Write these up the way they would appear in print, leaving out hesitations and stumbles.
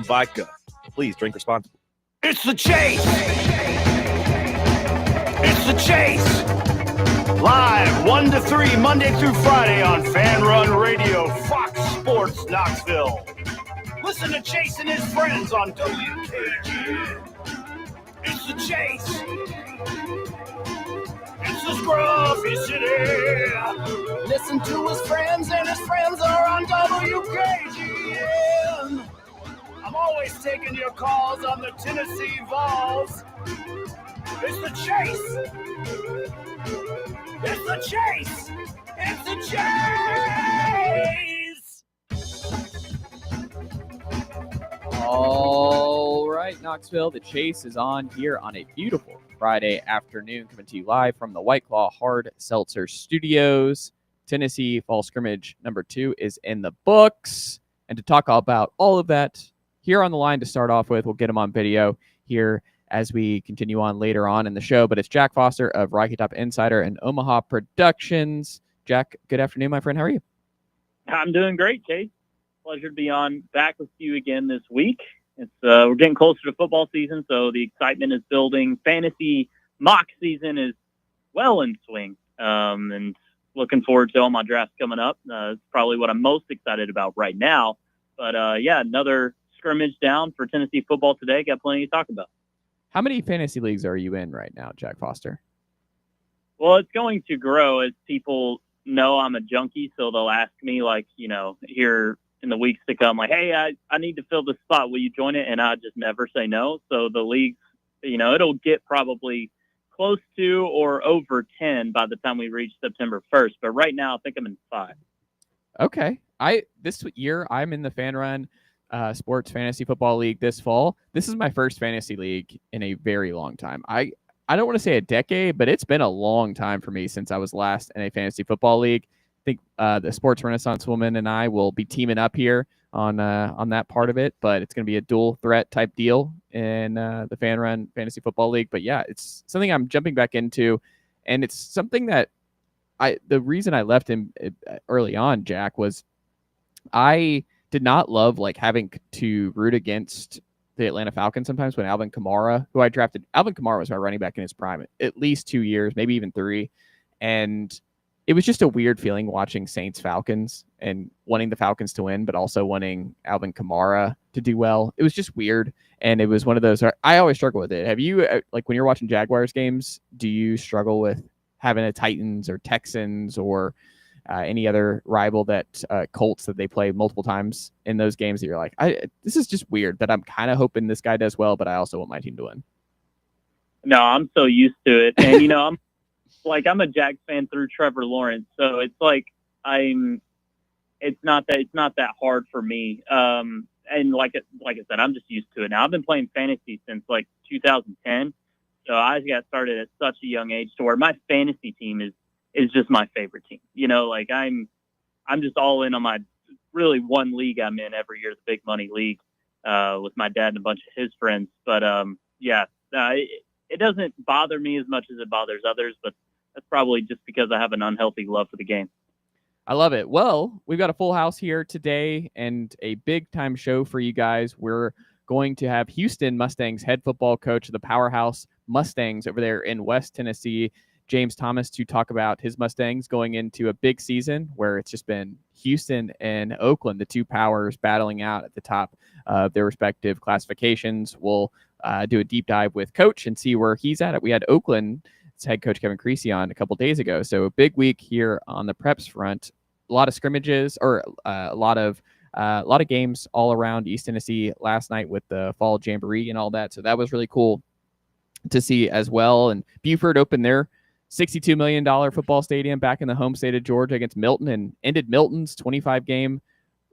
vodka. Please drink responsibly. It's the Chase! It's the Chase! Live 1 to 3, Monday through Friday on Fan Run Radio, Fox Sports Knoxville. Listen to Chase and his friends on WKGN. It's the Chase! It's the Scruffy City! Listen to his friends, and his friends are on WKGN. I'm always taking your calls on the Tennessee Vols. It's the Chase! It's the Chase! It's the Chase! All right, Knoxville, the Chase is on here on a beautiful Friday afternoon, coming to you live from the White Claw Hard Seltzer Studios. Tennessee Fall Scrimmage number 2 is in the books. And to talk about all of that, here on the line to start off with, we'll get him on video here as we continue on later on in the show. But it's Jack Foster of Rocky Top Insider and Omaha Productions. Jack, good afternoon, my friend. How are you? I'm doing great, Chase. Pleasure to be on back with you again this week. It's we're getting closer to football season, so the excitement is building. Fantasy mock season is well in swing, and looking forward to all my drafts coming up. It's probably what I'm most excited about right now. But yeah, another scrimmage down for Tennessee football today. Got plenty to talk about. How many fantasy leagues are you in right now, Jack Foster? Well, it's going to grow as people know I'm a junkie, so they'll ask me, like, you know, here in the weeks to come, like, hey, I need to fill this spot. Will you join it? And I just never say no. So the leagues, you know, it'll get probably close to or over 10 by the time we reach September 1st. But right now, I think I'm in 5. Okay. This year, I'm in the Fan Run Sports Fantasy Football League this fall. This is my first fantasy league in a very long time. I don't want to say a decade, but it's been a long time for me since I was last in a fantasy football league. I think the Sports Renaissance woman and I will be teaming up here on that part of it, but it's going to be a dual threat type deal in the Fan Run Fantasy Football League. But yeah, it's something I'm jumping back into, and it's something that the reason I left him early on, Jack, was I did not love like having to root against the Atlanta Falcons sometimes when Alvin Kamara, who I drafted, Alvin Kamara was my running back in his prime, at least 2 years, maybe even 3. And it was just a weird feeling watching Saints Falcons and wanting the Falcons to win, but also wanting Alvin Kamara to do well. It was just weird. And it was one of those, I always struggle with it. Have you, like when you're watching Jaguars games, do you struggle with having a Titans or Texans or any other rival that Colts that they play multiple times in those games that you're like, this is just weird that I'm kind of hoping this guy does well, but I also want my team to win? No, I'm so used to it. And, you know, I'm a Jags fan through Trevor Lawrence. So it's like, it's not that hard for me. And like I said, I'm just used to it now. I've been playing fantasy since like 2010. So I got started at such a young age to where my fantasy team is just my favorite team. You know, like I'm just all in on my really one league I'm in every year, the big money league, with my dad and a bunch of his friends. But it doesn't bother me as much as it bothers others, but that's probably just because I have an unhealthy love for the game. I love it. Well, we've got a full house here today and a big time show for you guys. We're going to have Houston Mustangs head football coach of the powerhouse Mustangs over there in West Tennessee, James Thomas, to talk about his Mustangs going into a big season where it's just been Houston and Oakland, the two powers battling out at the top of their respective classifications. We'll do a deep dive with Coach and see where he's at. We had Oakland's head coach Kevin Creasy on a couple days ago. So a big week here on the Preps front. A lot of scrimmages, or a lot of games all around East Tennessee last night with the Fall Jamboree and all that. So that was really cool to see as well. And Buford opened their $62 million football stadium back in the home state of Georgia against Milton and ended Milton's 25-game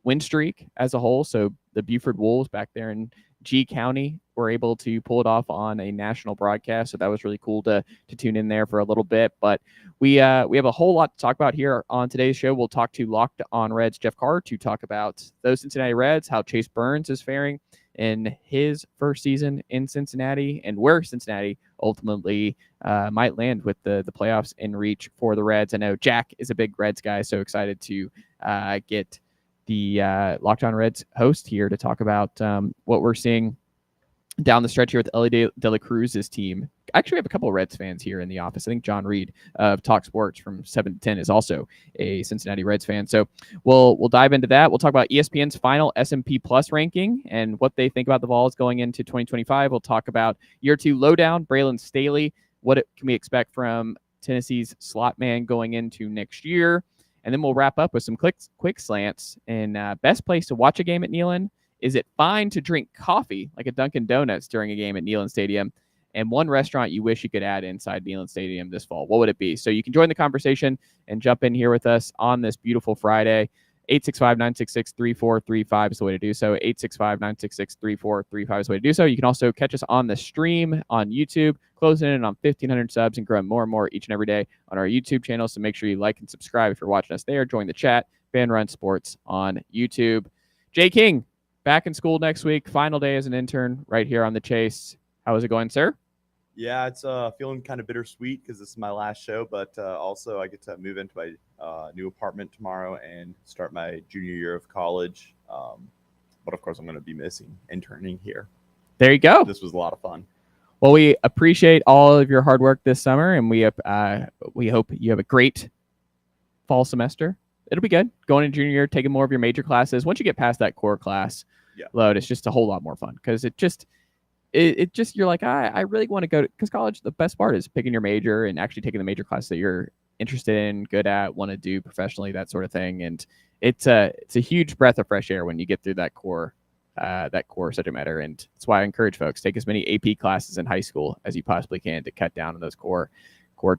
win streak as a whole. So the Buford Wolves back there in G County were able to pull it off on a national broadcast. So that was really cool to tune in there for a little bit. But we have a whole lot to talk about here on today's show. We'll talk to Locked On Reds Jeff Carr to talk about those Cincinnati Reds, how Chase Burns is faring in his first season in Cincinnati, and where Cincinnati ultimately might land with the playoffs in reach for the Reds. I know Jack is a big Reds guy, so excited to get the Locked On Reds host here to talk about what we're seeing down the stretch here with Ellie De La Cruz's team. Actually, we have a couple of Reds fans here in the office. I think John Reed of Talk Sports from 7 to 10 is also a Cincinnati Reds fan. So we'll dive into that. We'll talk about ESPN's final S&P Plus ranking and what they think about the Vols going into 2025. We'll talk about year 2 Lowdown, Braylon Staley. What can we expect from Tennessee's slot man going into next year? And then we'll wrap up with some quick slants and best place to watch a game at Neyland. Is it fine to drink coffee like a Dunkin' Donuts during a game at Neyland Stadium? And one restaurant you wish you could add inside Neyland Stadium this fall, what would it be? So you can join the conversation and jump in here with us on this beautiful Friday. 865-966-3435 is the way to do so. 865-966-3435 is the way to do so. You can also catch us on the stream on YouTube, closing in on 1,500 subs and growing more and more each and every day on our YouTube channel. So make sure you like and subscribe if you're watching us there. Join the chat, Fan Run Sports on YouTube. Jay King, back in school next week. Final day as an intern right here on The Chase. How is it going, sir? Yeah, it's feeling kind of bittersweet because this is my last show, but also I get to move into my new apartment tomorrow and start my junior year of college. But of course, I'm going to be missing interning here. There you go. This was a lot of fun. Well, we appreciate all of your hard work this summer, and we hope you have a great fall semester. It'll be good going into junior year, taking more of your major classes. Once you get past that core class load, it's just a whole lot more fun because it just you're like, I really want to go to, because college, the best part is picking your major and actually taking the major class that you're interested in, good at, want to do professionally, that sort of thing. And it's a huge breath of fresh air when you get through that core subject matter. And that's why I encourage folks, take as many AP classes in high school as you possibly can to cut down on those core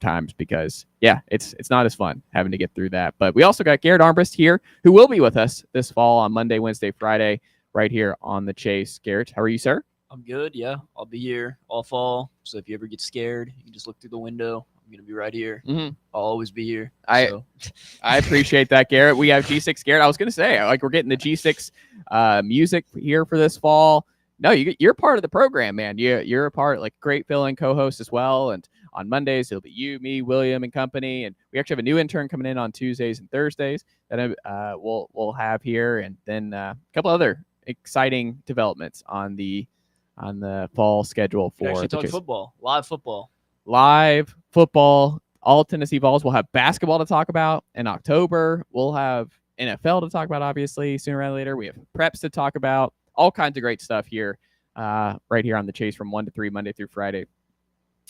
times, because it's not as fun having to get through that. But we also got Garrett Armbrust here, who will be with us this fall on Monday, Wednesday, Friday, right here on The Chase. Garrett, how are you, sir? I'm good. Yeah, I'll be here all fall. So if you ever get scared, you can just look through the window. I'm going to be right here. Mm-hmm. I'll always be here. I appreciate that, Garrett. We have G6 Garrett. I was going to say, like, we're getting the G6 music here for this fall. No, you're part of the program, man. You're a part, like, great fill-in co-host as well. And on Mondays, it'll be you, me, William, and company. And we actually have a new intern coming in on Tuesdays and Thursdays that we'll have here. And then a couple other exciting developments on the fall schedule for actually talk football, live football. All Tennessee Vols. We'll have basketball to talk about in October. We'll have NFL to talk about, obviously, sooner or later. We have preps to talk about. All kinds of great stuff here, right here on The Chase from 1 to 3, Monday through Friday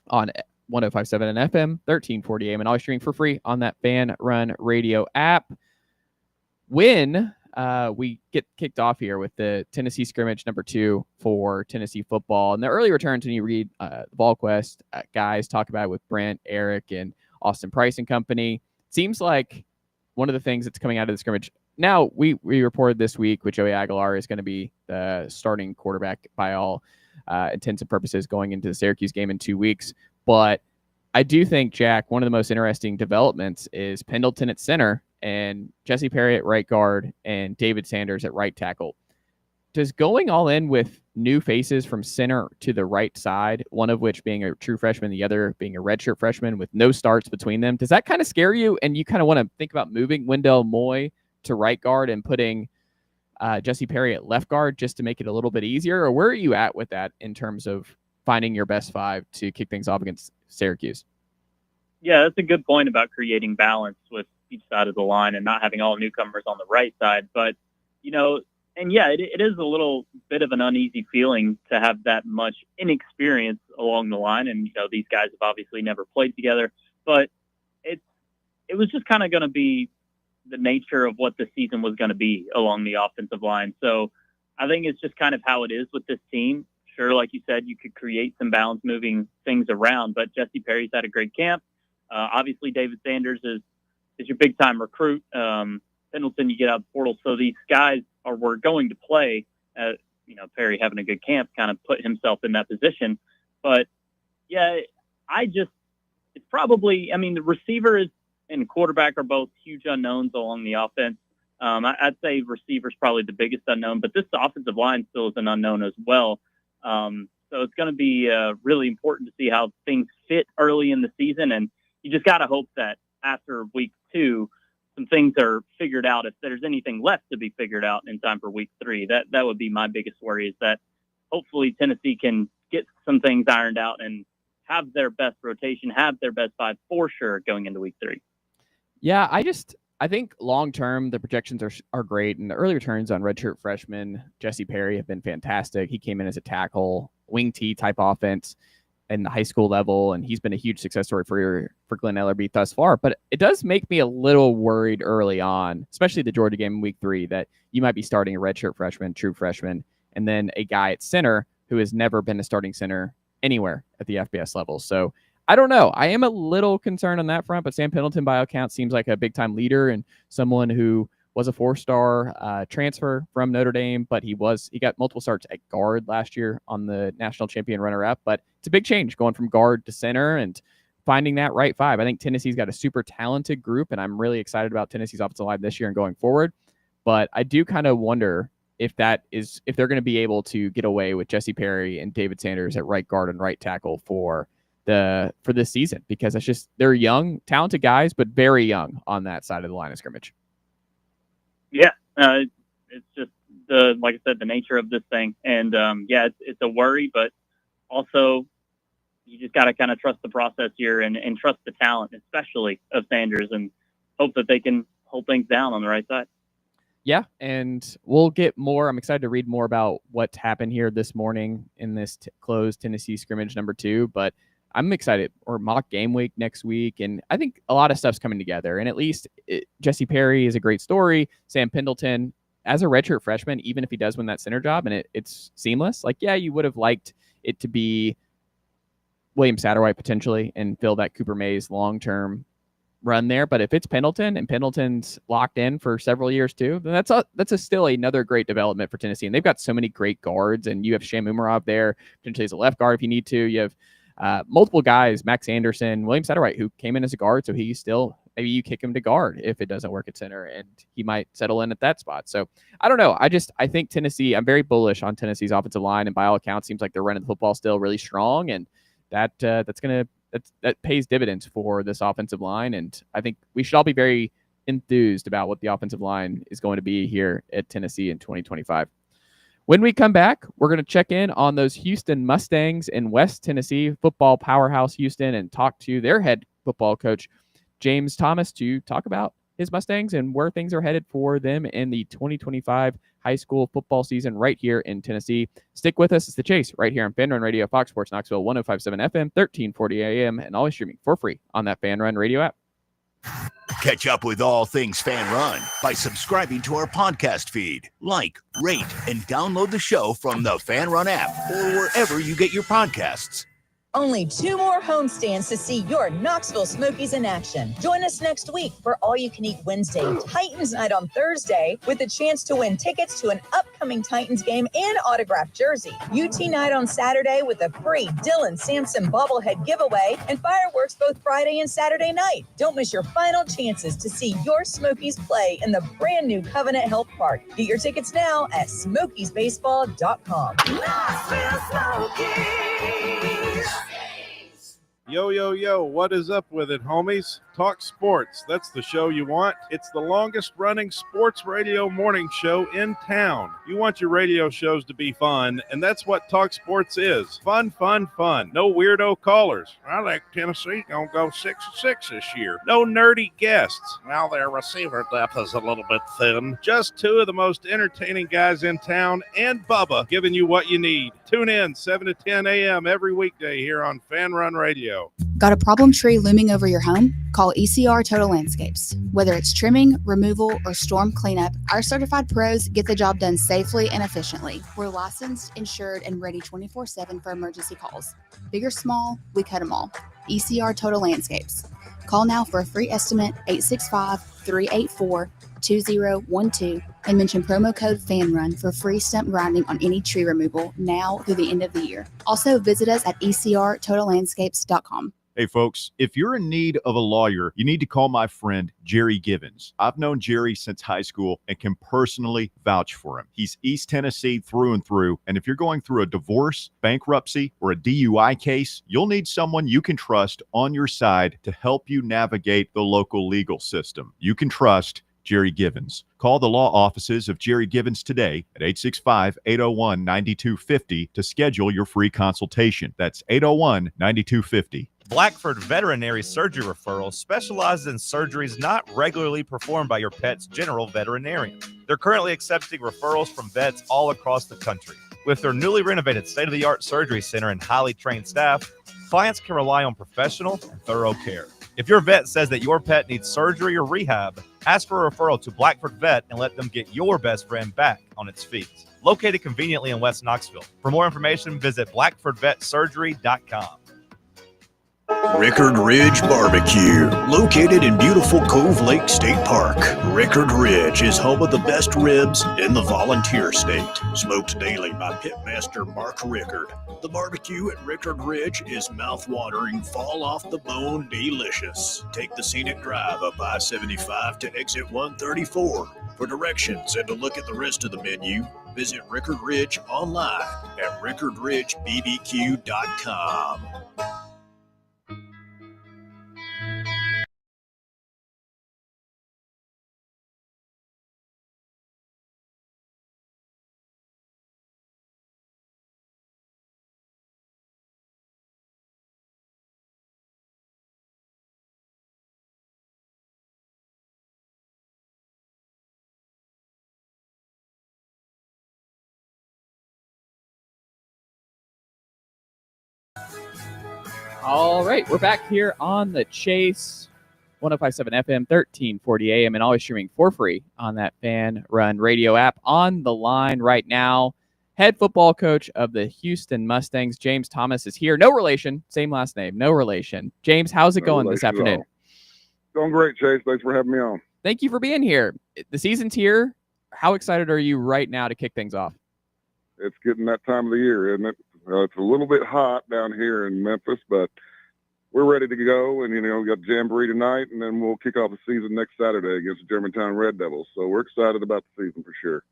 on 105.7 and FM, 1340 AM, and always streaming for free on that Fan Run Radio app. When we get kicked off here with the Tennessee scrimmage number 2 for Tennessee football, and the early returns, and you read the VolQuest guys talk about it with Brent, Eric, and Austin Price and company. Seems like one of the things that's coming out of the scrimmage. Now, we reported this week with Joey Aguilar is going to be the starting quarterback by all intents and purposes going into the Syracuse game in 2 weeks. But I do think, Jack, one of the most interesting developments is Pendleton at center and Jesse Perry at right guard and David Sanders at right tackle. Does going all in with new faces from center to the right side, one of which being a true freshman, the other being a redshirt freshman with no starts between them, does that kind of scare you? And you kind of want to think about moving Wendell Moy to right guard and putting Jesse Perry at left guard just to make it a little bit easier? Or where are you at with that in terms of finding your best 5 to kick things off against Syracuse? Yeah, that's a good point about creating balance with each side of the line and not having all newcomers on the right side. But, it is a little bit of an uneasy feeling to have that much inexperience along the line. And, these guys have obviously never played together, but it was just kind of going to be the nature of what the season was going to be along the offensive line. So I think it's just kind of how it is with this team. Sure, like you said, you could create some balance moving things around, but Jesse Perry's had a great camp. Obviously, David Sanders is your big-time recruit. Pendleton, you get out of the portal. So these guys were going to play. Perry having a good camp kind of put himself in that position. But, it's probably, the receiver and quarterback are both huge unknowns along the offense. I'd say receiver's probably the biggest unknown, but this offensive line still is an unknown as well. So it's going to be really important to see how things fit early in the season. And you just got to hope that after week 2, some things are figured out, if there's anything left to be figured out in time for week 3. That would be my biggest worry, is that hopefully Tennessee can get some things ironed out and have their best rotation, have their best 5 for sure going into week 3. Yeah, I think long-term, the projections are great, and the early returns on redshirt freshman Jesse Perry have been fantastic. He came in as a tackle, wing T type offense in the high school level, and he's been a huge success story for Glenn Ellerbe thus far. But it does make me a little worried early on, especially the Georgia game in week 3, that you might be starting a redshirt freshman, true freshman, and then a guy at center who has never been a starting center anywhere at the FBS level. So I don't know. I am a little concerned on that front, but Sam Pendleton, by all accounts, seems like a big-time leader and someone who was a 4-star transfer from Notre Dame, but he got multiple starts at guard last year on the national champion runner-up. But it's a big change going from guard to center and finding that right 5. I think Tennessee's got a super talented group, and I'm really excited about Tennessee's offensive line this year and going forward. But I do kind of wonder if they're going to be able to get away with Jesse Perry and David Sanders at right guard and right tackle for this season, because they're young, talented guys, but very young on that side of the line of scrimmage. Yeah, it's just like I said, the nature of this thing, and it's a worry, but also you just got to kind of trust the process here and trust the talent, especially of Sanders, and hope that they can hold things down on the right side. Yeah, and we'll get more. I'm excited to read more about what's happened here this morning in this closed Tennessee scrimmage number 2, but I'm excited. Or mock game week next week, and I think a lot of stuff's coming together. And at least Jesse Perry is a great story. Sam Pendleton, as a redshirt freshman, even if he does win that center job and it's seamless, like, yeah, you would have liked it to be William Satterwhite potentially and fill that Cooper Mays long-term run there. But if it's Pendleton and Pendleton's locked in for several years too, then that's still another great development for Tennessee. And they've got so many great guards, and you have Sham Umarov there potentially as a left guard if you need to. You have multiple guys, Max Anderson, William Satterwhite, who came in as a guard, so he still, maybe you kick him to guard if it doesn't work at center, and he might settle in at that spot. So I don't know. I think Tennessee, I'm very bullish on Tennessee's offensive line, and by all accounts, seems like they're running the football still really strong, and that pays dividends for this offensive line. And I think we should all be very enthused about what the offensive line is going to be here at Tennessee in 2025. When we come back, we're going to check in on those Houston Mustangs in West Tennessee, football powerhouse Houston, and talk to their head football coach, James Thomas, to talk about his Mustangs and where things are headed for them in the 2025 high school football season right here in Tennessee. Stick with us. It's The Chase right here on Fan Run Radio, Fox Sports Knoxville, 105.7 FM, 1340 AM, and always streaming for free on that Fan Run Radio app. Catch up with all things Fan Run by subscribing to our podcast feed. Like, rate, and download the show from the Fan Run app or wherever you get your podcasts. Only 2 more homestands to see your Knoxville Smokies in action. Join us next week for All-You-Can-Eat Wednesday, Titans Night on Thursday, with a chance to win tickets to an upcoming Titans game and autographed jersey. UT Night on Saturday with a free Dylan Sampson bobblehead giveaway, and fireworks both Friday and Saturday night. Don't miss your final chances to see your Smokies play in the brand new Covenant Health Park. Get your tickets now at SmokiesBaseball.com. Knoxville Smokies. Yo, yo, yo, what is up with it, homies? Talk sports. That's the show you want. It's the longest running sports radio morning show in town. You want your radio shows to be fun, and that's what Talk Sports is. Fun, fun, fun. No weirdo callers. I think Tennessee gonna go 6-6 this year. No nerdy guests. Well, their receiver depth is a little bit thin. Just 2 of the most entertaining guys in town, and Bubba giving you what you need. Tune in 7 to 10 a.m. every weekday here on Fan Run Radio. Got a problem tree looming over your home? Call ECR Total Landscapes. Whether it's trimming, removal, or storm cleanup, our certified pros get the job done safely and efficiently. We're licensed, insured, and ready 24/7 for emergency calls. Big or small, we cut them all. ECR Total Landscapes. Call now for a free estimate, 865-384-2012, and mention promo code FANRUN for free stump grinding on any tree removal now through the end of the year. Also, visit us at ecrtotallandscapes.com. Hey, folks, if you're in need of a lawyer, you need to call my friend Jerry Givens. I've known Jerry since high school and can personally vouch for him. He's East Tennessee through and through, and if you're going through a divorce, bankruptcy, or a DUI case, you'll need someone you can trust on your side to help you navigate the local legal system. You can trust Jerry Givens. Call the law offices of Jerry Givens today at 865-801-9250 to schedule your free consultation. That's 801-9250. Blackford Veterinary Surgery Referral specializes in surgeries not regularly performed by your pet's general veterinarian. They're currently accepting referrals from vets all across the country. With their newly renovated state-of-the-art surgery center and highly trained staff, clients can rely on professional and thorough care. If your vet says that your pet needs surgery or rehab, ask for a referral to Blackford Vet and let them get your best friend back on its feet. Located conveniently in West Knoxville. For more information, visit blackfordvetsurgery.com. Rickard Ridge Barbecue, located in beautiful Cove Lake State Park. Rickard Ridge is home of the best ribs in the volunteer state. Smoked daily by pitmaster Mark Rickard. The barbecue at Rickard Ridge is mouth-watering, fall-off-the-bone delicious. Take the scenic drive up I-75 to exit 134. For directions and to look at the rest of the menu, visit Rickard Ridge online at rickardridgebbq.com. All right, we're back here on the Chase, 105.7 FM, 1340 AM, and always streaming for free on that Fan Run Radio app. On the line right now, head football coach of the Houston Mustangs, James Thomas, is here. No relation, same last name, no relation. James, how's it going this afternoon? Going great, Chase. Thanks for having me on. Thank you for being here. The season's here. How excited are you right now to kick things off? It's getting that time of the year, isn't it? It's a little bit hot down here in Memphis, but we're ready to go. And, we got Jamboree tonight, and then we'll kick off the season next Saturday against the Germantown Red Devils. So we're excited about the season for sure.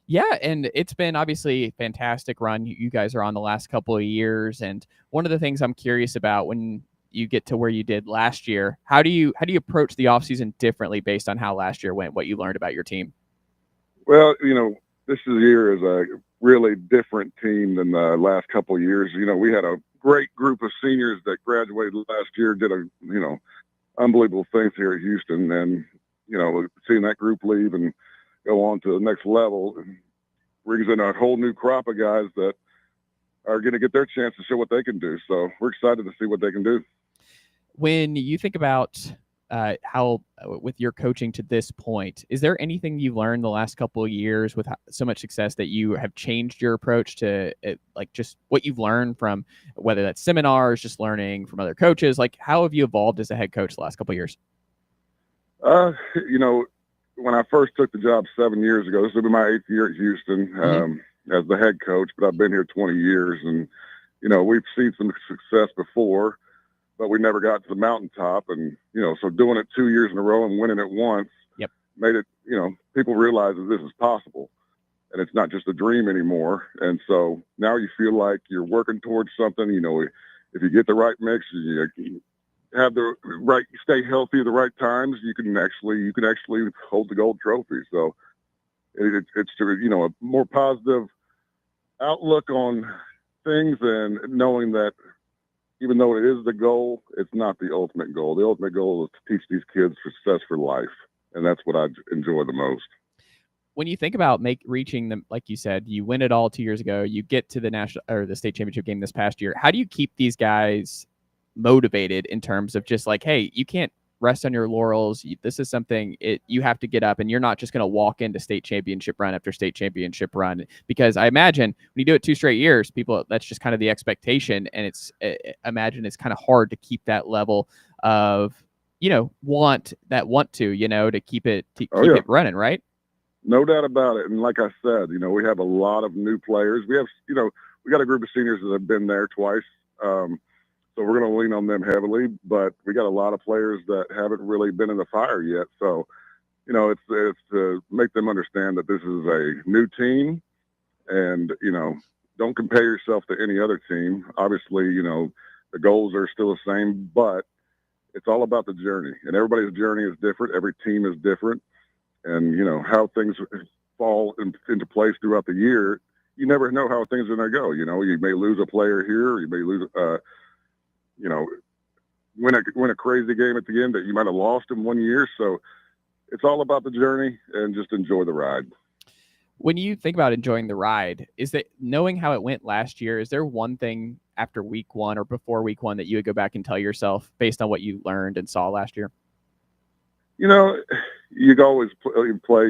Yeah, and it's been obviously a fantastic run. You guys are on the last couple of years. And one of the things I'm curious about when you get to where you did last year, how do you approach the offseason differently based on how last year went, what you learned about your team? Well, this year is a really different team than the last couple of years. We had a great group of seniors that graduated last year, did unbelievable things here at Houston. And, seeing that group leave and go on to the next level brings in a whole new crop of guys that are going to get their chance to show what they can do. So we're excited to see what they can do. When you think about how with your coaching to this point, is there anything you've learned the last couple of years with so much success that you have changed your approach to just what you've learned from, whether that's seminars, just learning from other coaches? Like, how have you evolved as a head coach the last couple of years? When I first took the job 7 years ago, this will be my 8th year at Houston as the head coach, but I've been here 20 years and, we've seen some success before, but we never got to the mountaintop. And, so doing it 2 years in a row and winning it once made it, people realize that this is possible and it's not just a dream anymore. And so now you feel like you're working towards something. If you get the right mix, you have the right, stay healthy at the right times, you can actually hold the gold trophy. So it's a more positive outlook on things and knowing that even though it is the goal, it's not the ultimate goal. The ultimate goal is to teach these kids success for life. And that's what I enjoy the most. When you think about reaching them, like you said, you win it all 2 years ago, you get to the national or the state championship game this past year. How do you keep these guys motivated in terms of just like, hey, you can't rest on your laurels. This is something you have to get up, and you're not just going to walk into state championship run after state championship run, because I imagine when you do it 2 straight years, that's just kind of the expectation. And imagine it's kind of hard to keep that level of, want to keep it running, right? No doubt about it. And like I said, we have a lot of new players. We have, we got a group of seniors that have been there twice. So we're going to lean on them heavily, but we got a lot of players that haven't really been in the fire yet. So, it's to make them understand that this is a new team and, don't compare yourself to any other team. Obviously, the goals are still the same, but it's all about the journey, and everybody's journey is different. Every team is different, and how things fall into place throughout the year. You never know how things are going to go. You may lose a player here, you may lose, win a crazy game at the end that you might have lost in 1 year. So it's all about the journey and just enjoy the ride. When you think about enjoying the ride, is that knowing how it went last year, is there one thing after week 1 or before week 1 that you would go back and tell yourself based on what you learned and saw last year? You can always play,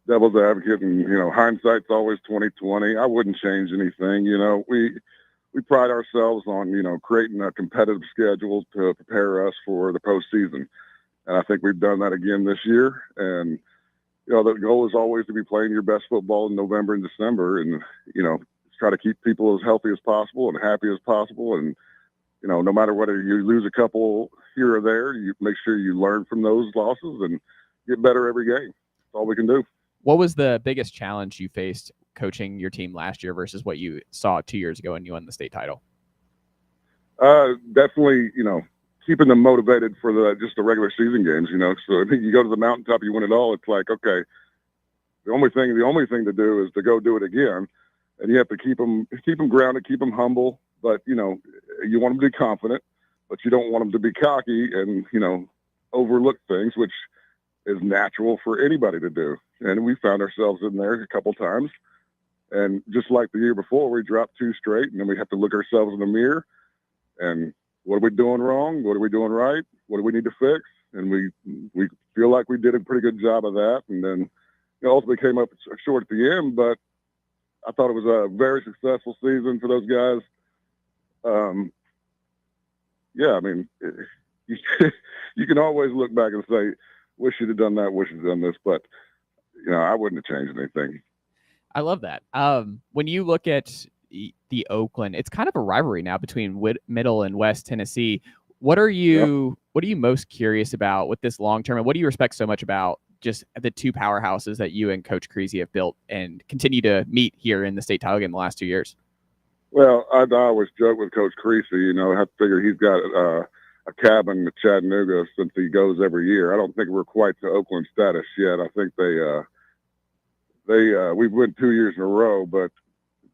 devil's advocate, and, hindsight's always 20/20. I wouldn't change anything. We pride ourselves on, creating a competitive schedule to prepare us for the postseason. And I think we've done that again this year. And, the goal is always to be playing your best football in November and December, and, try to keep people as healthy as possible and happy as possible. And, no matter whether you lose a couple here or there, you make sure you learn from those losses and get better every game. That's all we can do. What was the biggest challenge you faced coaching your team last year versus what you saw 2 years ago when you won the state title? Definitely, keeping them motivated for just the regular season games, So I think you go to the mountaintop, you win it all. It's like, okay, the only thing to do is to go do it again. And you have to keep them grounded, keep them humble. But, you want them to be confident, but you don't want them to be cocky and, overlook things, which is natural for anybody to do. And we found ourselves in there a couple times. And just like the year before, we dropped 2 straight, and then we have to look ourselves in the mirror and what are we doing wrong? What are we doing right? What do we need to fix? And we feel like we did a pretty good job of that. And then ultimately came up short at the end, but I thought it was a very successful season for those guys. You can always look back and say, wish you'd have done that, wish you'd have done this, but I wouldn't have changed anything. I love that. When you look at the Oakland, it's kind of a rivalry now between Middle and West Tennessee. What are you most curious about with this long term, and what do you respect so much about just the 2 powerhouses that you and Coach Creasy have built and continue to meet here in the state title game the last 2 years? Well, I always joke with Coach Creasy, I have to figure he's got a cabin in Chattanooga since he goes every year. I don't think we're quite to Oakland status yet. I think we've won 2 years in a row, but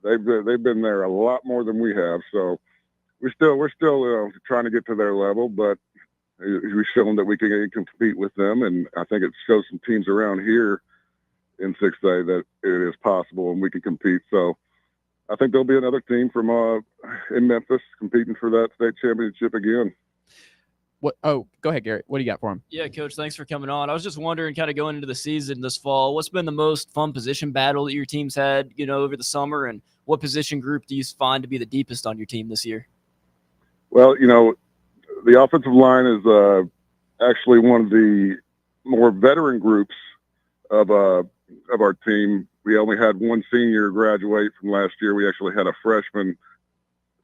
they've been there a lot more than we have. So we're still trying to get to their level, but we've shown that we can compete with them. And I think it shows some teams around here in 6A that it is possible and we can compete. So I think there'll be another team from in Memphis competing for that state championship again. Go ahead, Garrett. What do you got for him? Yeah, Coach, thanks for coming on. I was just wondering, kind of going into the season this fall, what's been the most fun position battle that your team's had, over the summer, and what position group do you find to be the deepest on your team this year? Well, the offensive line is actually one of the more veteran groups of our team. We only had one senior graduate from last year. We actually had a freshman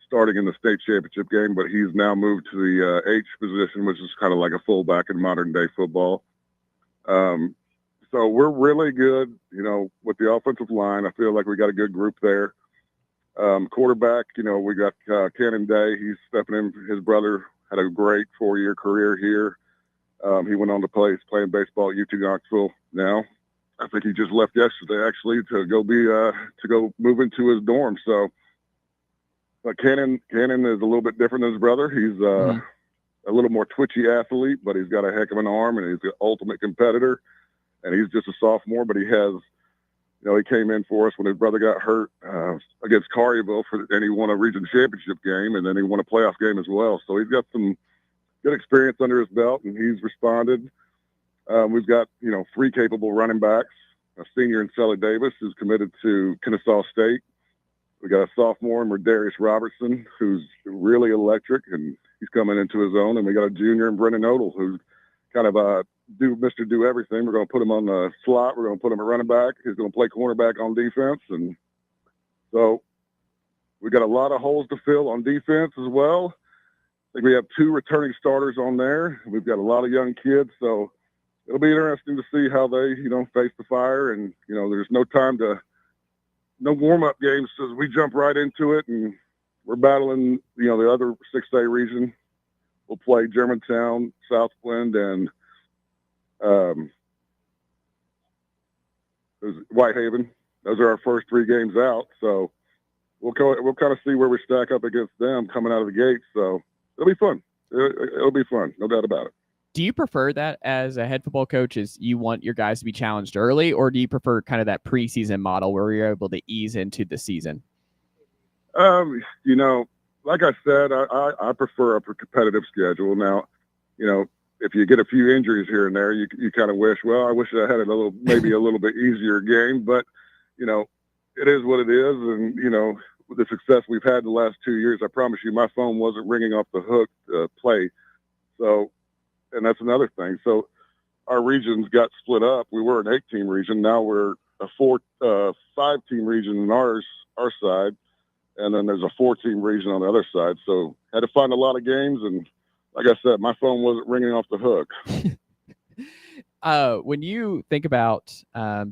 starting in the state championship game, but he's now moved to the H position, which is kind of like a fullback in modern day football. So we're really good, with the offensive line. I feel like we got a good group there. Quarterback, we got Cannon Day. He's stepping in. His brother had a great 4-year career here. He went on to play. He's playing baseball at UT Knoxville now. I think he just left yesterday, actually, to go move into his dorm. So, but Cannon is a little bit different than his brother. He's a little more twitchy athlete, but he's got a heck of an arm, and he's the ultimate competitor. And he's just a sophomore, but he has, he came in for us when his brother got hurt against Collierville, and he won a region championship game, and then he won a playoff game as well. So he's got some good experience under his belt, and he's responded. We've got, 3 capable running backs, a senior in Sully Davis, who's committed to Kennesaw State. We got a sophomore in Darius Robertson, who's really electric, and he's coming into his own. And we got a junior in Brendan Odell, who's kind of Mr. Do Everything. We're going to put him on the slot. We're going to put him at running back. He's going to play cornerback on defense. And so We got a lot of holes to fill on defense as well. I think we have 2 returning starters on there. We've got a lot of young kids, so it'll be interesting to see how they, face the fire. And, there's no warm-up games, so we jump right into it, and we're battling, the other 6A region. We'll play Germantown, Southwind, and Whitehaven. Those are our first 3 games out, so we'll kind of see where we stack up against them coming out of the gate. So it'll be fun. It'll be fun, no doubt about it. Do you prefer that as a head football coach, is you want your guys to be challenged early, or do you prefer kind of that preseason model where you're able to ease into the season? Like I said, I prefer a competitive schedule. Now, if you get a few injuries here and there, you kind of wish, well, I wish I had maybe a little bit easier game, but, it is what it is. And, with the success we've had the last 2 years, I promise you my phone wasn't ringing off the hook to play. So, and that's another thing. So our regions got split up. We were an 8-team region. Now we're a 5-team region on our side. And then there's a 4-team region on the other side. So had to find a lot of games. And like I said, my phone wasn't ringing off the hook. When you think about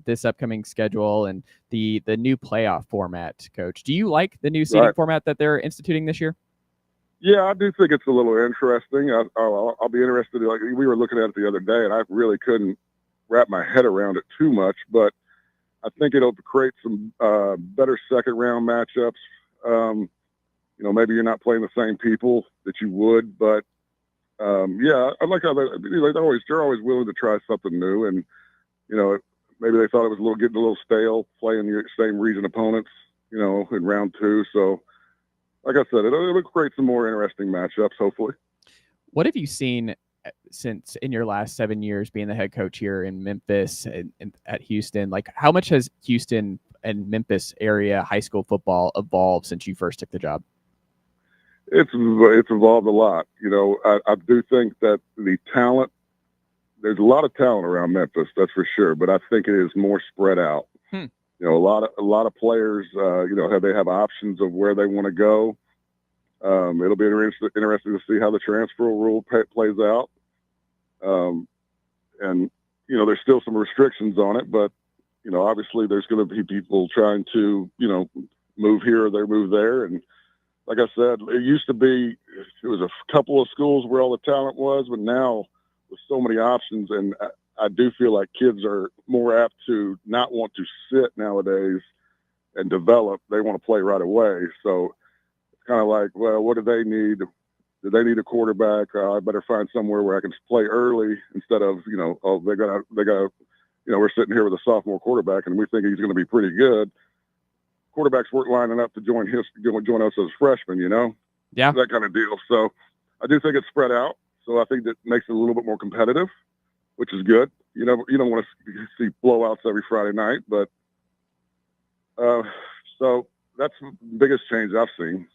this upcoming schedule and the new playoff format, Coach, do you like the new seating format that they're instituting this year? Yeah, I do think it's a little interesting. I'll be interested. Like, we were looking at it the other day, and I really couldn't wrap my head around it too much. But I think it'll create some better second-round matchups. Maybe you're not playing the same people that you would, but I like how they're always willing to try something new, and maybe they thought it was getting a little stale playing your same region opponents, in round 2. So, like I said, it'll create some more interesting matchups, hopefully. What have you seen since in your last 7 years being the head coach here in Memphis and at Houston? Like, how much has Houston and Memphis area high school football evolved since you first took the job? It's evolved a lot. I do think that there's a lot of talent around Memphis, that's for sure, but I think it is more spread out. A lot of players, they have options of where they want to go. It'll be interesting to see how the transfer rule plays out. And there's still some restrictions on it, but obviously there's going to be people trying to move here or they move there. And like I said, it used to be it was a couple of schools where all the talent was, but now with so many options, and I do feel like kids are more apt to not want to sit nowadays and develop. They want to play right away. So it's kind of like, well, what do they need? Do they need a quarterback? I better find somewhere where I can play early instead of, they got we're sitting here with a sophomore quarterback and we think he's going to be pretty good. Quarterbacks weren't lining up to join us as freshmen, Yeah. That kind of deal. So I do think it's spread out. So I think that makes it a little bit more competitive, which is good. You don't want to see blowouts every Friday night, but so that's the biggest change I've seen.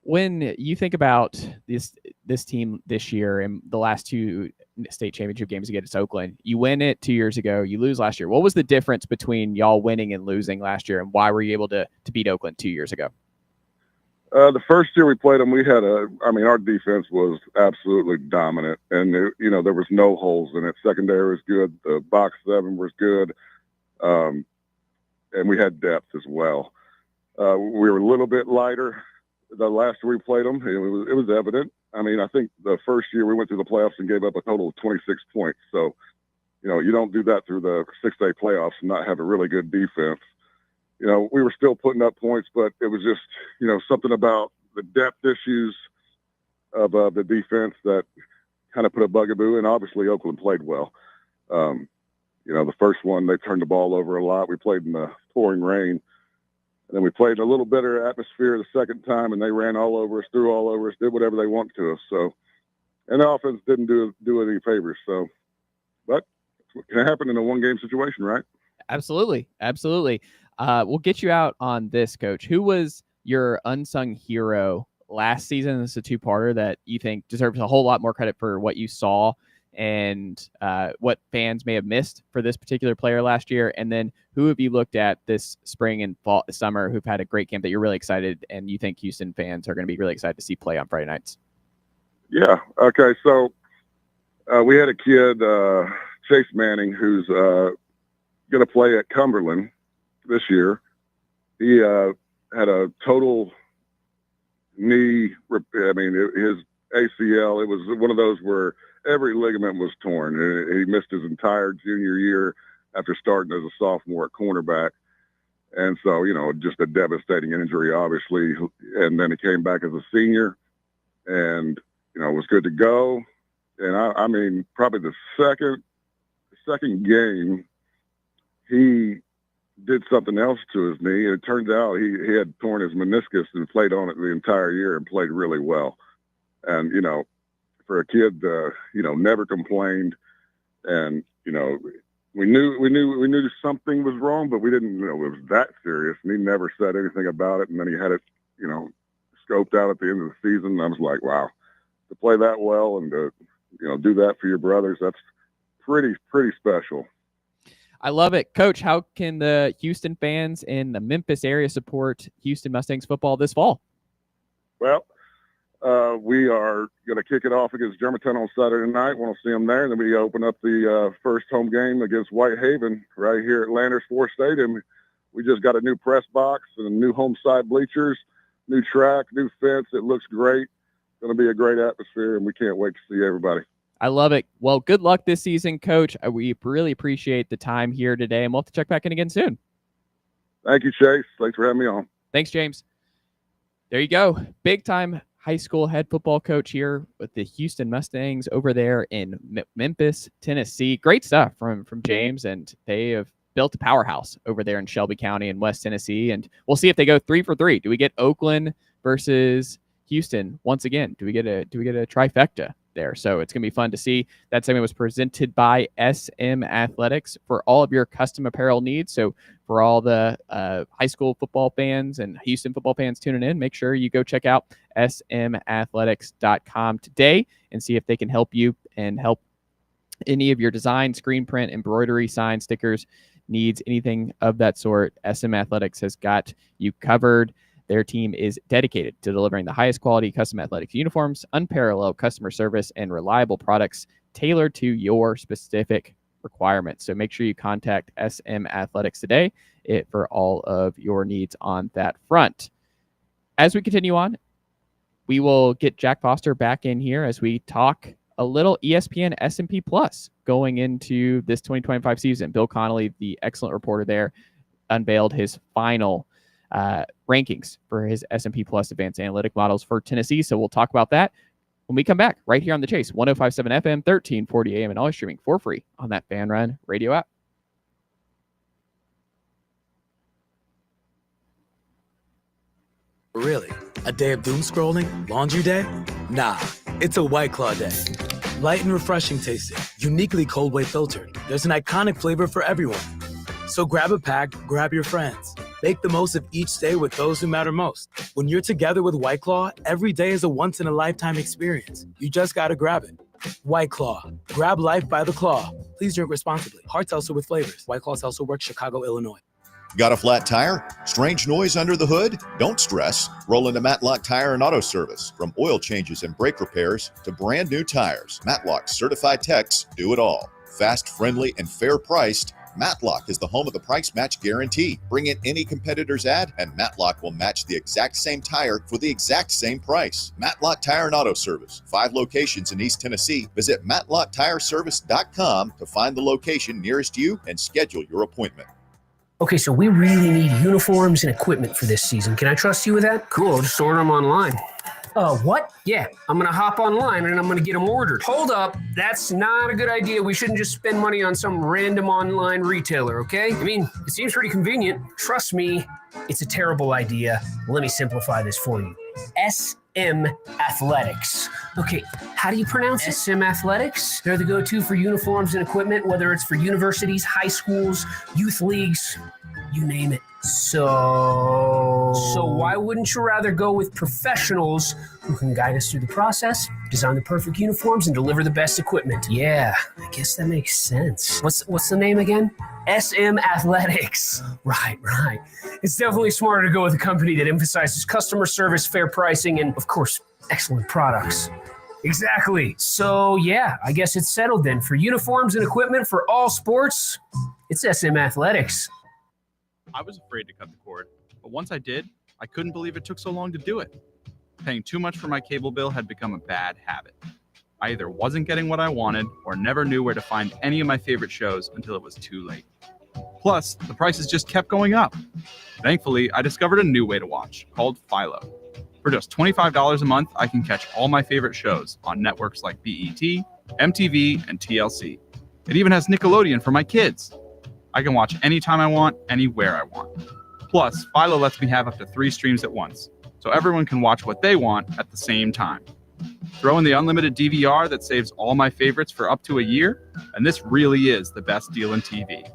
When you think about this team this year and the last 2 state championship games against Oakland, you win it 2 years ago, you lose last year. What was the difference between y'all winning and losing last year, and why were you able to beat Oakland 2 years ago? The first year we played them, our defense was absolutely dominant, and there was no holes in it. Secondary was good. The box 7 was good. And we had depth as well. We were a little bit lighter. The last year we played them, it was evident. I think the first year we went through the playoffs and gave up a total of 26 points. So, you don't do that through the 6A playoffs and not have a really good defense. We were still putting up points, but it was just, something about the depth issues of the defense that kind of put a bugaboo. And obviously Oakland played well. The first one, they turned the ball over a lot. We played in the pouring rain. And then we played in a little better atmosphere the second time, and they ran all over us, threw all over us, did whatever they want to us. So, and the offense didn't do any favors. So, but it can happen in a one-game situation, right? Absolutely. We'll get you out on this, Coach. Who was your unsung hero last season? This is a 2-parter that you think deserves a whole lot more credit for what you saw and what fans may have missed for this particular player last year? And then who have you looked at this spring and fall, summer who've had a great camp that you're really excited and you think Houston fans are going to be really excited to see play on Friday nights? Yeah. Okay. So we had a kid, Chase Manning, who's going to play at Cumberland this year. He had a total knee. His ACL. It was one of those where every ligament was torn. He missed his entire junior year after starting as a sophomore at cornerback. And so, just a devastating injury, obviously. And then he came back as a senior and, was good to go. And probably the second game, he did something else to his knee. And it turns out he had torn his meniscus and played on it the entire year and played really well. And, for a kid, never complained. And, we knew something was wrong, but we didn't know it was that serious. And he never said anything about it. And then he had it, scoped out at the end of the season. And I was like, wow, to play that well and to, do that for your brothers, that's pretty special. I love it. Coach, how can the Houston fans in the Memphis area support Houston Mustangs football this fall? Well, we are going to kick it off against Germantown on Saturday night. Want to see them there. And then we open up the first home game against Whitehaven right here at Landers Ford Stadium. We just got a new press box and new home side bleachers, new track, new fence. It looks great. Going to be a great atmosphere, and we can't wait to see everybody. I love it. Well, good luck this season, Coach. We really appreciate the time here today, and we'll have to check back in again soon. Thank you, Chase. Thanks for having me on. Thanks, James. There you go. Big-time high school head football coach here with the Houston Mustangs over there in Memphis, Tennessee. Great stuff from James, and they have built a powerhouse over there in Shelby County in West Tennessee, and we'll see if they go 3 for 3. Do we get Oakland versus Houston once again? Do we get a trifecta there? So it's gonna be fun to see. That segment was presented by SM Athletics for all of your custom apparel needs. So for all the high school football fans and Houston football fans tuning in, make sure you go check out smathletics.com today and see if they can help you and help any of your design, screen print, embroidery, sign, stickers needs, anything of that sort. SM Athletics has got you covered. Their team is dedicated to delivering the highest quality custom athletics uniforms, unparalleled customer service, and reliable products tailored to your specific requirements. So make sure you contact SM Athletics today for all of your needs on that front. As we continue on, we will get Jack Foster back in here as we talk a little ESPN S&P Plus going into this 2025 season. Bill Connolly, the excellent reporter there, unveiled his final rankings for his S&P Plus advanced analytic models for Tennessee. So we'll talk about that when we come back right here on The Chase, 105.7 FM, 1340 AM, and always streaming for free on that Fan Run radio app. Really? A day of doom scrolling? Laundry day? Nah, it's a White Claw day. Light and refreshing tasting, uniquely cold way filtered. There's an iconic flavor for everyone. So grab a pack, grab your friends. Make the most of each day with those who matter most. When you're together with White Claw, every day is a once-in-a-lifetime experience. You just gotta grab it. White Claw. Grab life by the claw. Please drink responsibly. Hard seltzer with flavors. White Claw Seltzer Works, Chicago, Illinois. Got a flat tire? Strange noise under the hood? Don't stress. Roll into Matlock Tire and Auto Service. From oil changes and brake repairs to brand new tires, Matlock's certified techs do it all. Fast, friendly, and fair priced. Matlock is the home of the price match guarantee. Bring in any competitor's ad and Matlock will match the exact same tire for the exact same price. Matlock Tire and Auto Service. 5 locations in East Tennessee. Visit matlocktireservice.com to find the location nearest you and schedule your appointment. Okay, so we really need uniforms and equipment for this season. Can I trust you with that? Cool, I'll just order them online. What? Yeah, I'm going to hop online and I'm going to get them ordered. Hold up. That's not a good idea. We shouldn't just spend money on some random online retailer, okay? I mean, it seems pretty convenient. Trust me, it's a terrible idea. Let me simplify this for you. SM Athletics. Okay, how do you pronounce it? SM Athletics. They're the go-to for uniforms and equipment, whether it's for universities, high schools, youth leagues, you name it. So So why wouldn't you rather go with professionals who can guide us through the process, design the perfect uniforms, and deliver the best equipment? Yeah, I guess that makes sense. What's the name again? SM Athletics. Right. It's definitely smarter to go with a company that emphasizes customer service, fair pricing, and, of course, excellent products. Exactly. So, yeah, I guess it's settled then. For uniforms and equipment for all sports, it's SM Athletics. I was afraid to cut the cord, but once I did, I couldn't believe it took so long to do it. Paying too much for my cable bill had become a bad habit. I either wasn't getting what I wanted or never knew where to find any of my favorite shows until it was too late. Plus, the prices just kept going up. Thankfully, I discovered a new way to watch called Philo. For just $25 a month, I can catch all my favorite shows on networks like BET, MTV, and TLC. It even has Nickelodeon for my kids. I can watch anytime I want, anywhere I want. Plus, Philo lets me have up to 3 streams at once, so everyone can watch what they want at the same time. Throw in the unlimited DVR that saves all my favorites for up to a year, and this really is the best deal in TV.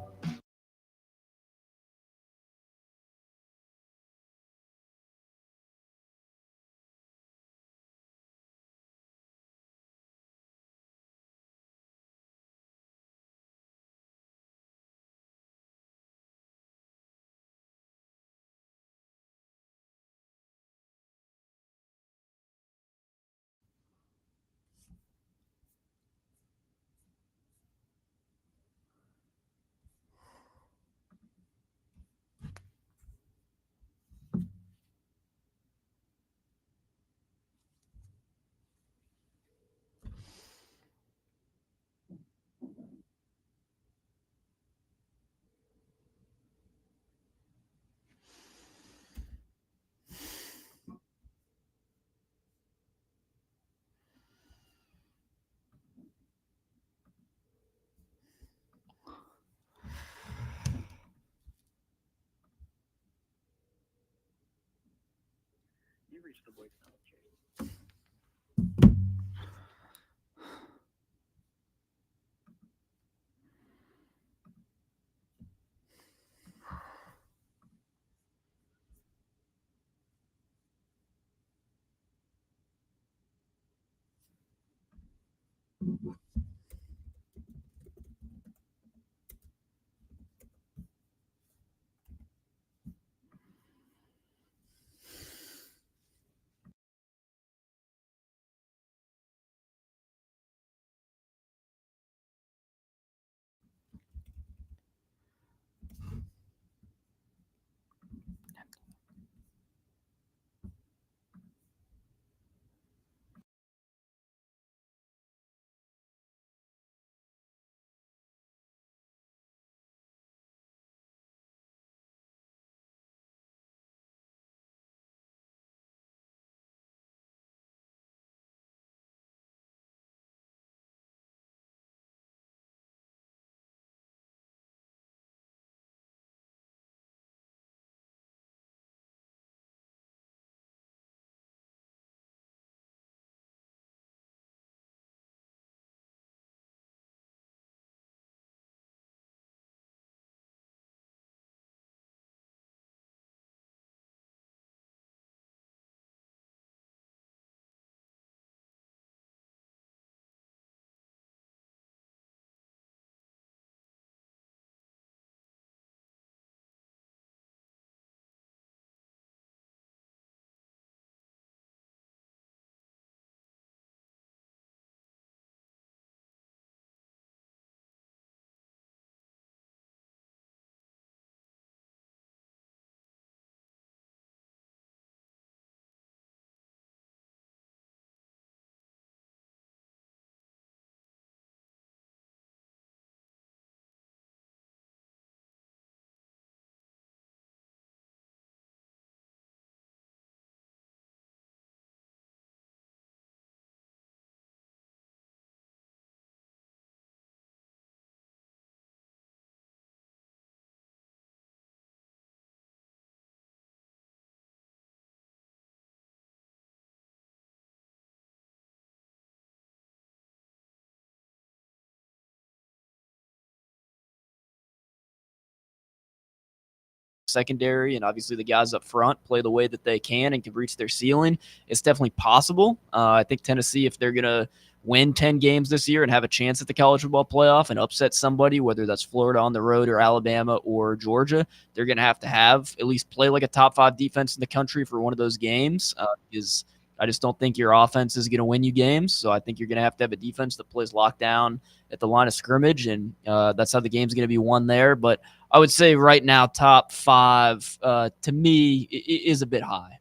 secondary and obviously the guys up front play the way that they can and can reach their ceiling, it's definitely possible. I think Tennessee, if they're going to win 10 games this year and have a chance at the college football playoff and upset somebody, whether that's Florida on the road or Alabama or Georgia, they're going to have at least play like a top 5 defense in the country for one of those games. Because I just don't think your offense is going to win you games. So I think you're going to have a defense that plays lockdown at the line of scrimmage, and that's how the game's going to be won there. But I would say right now, top 5 to me is a bit high.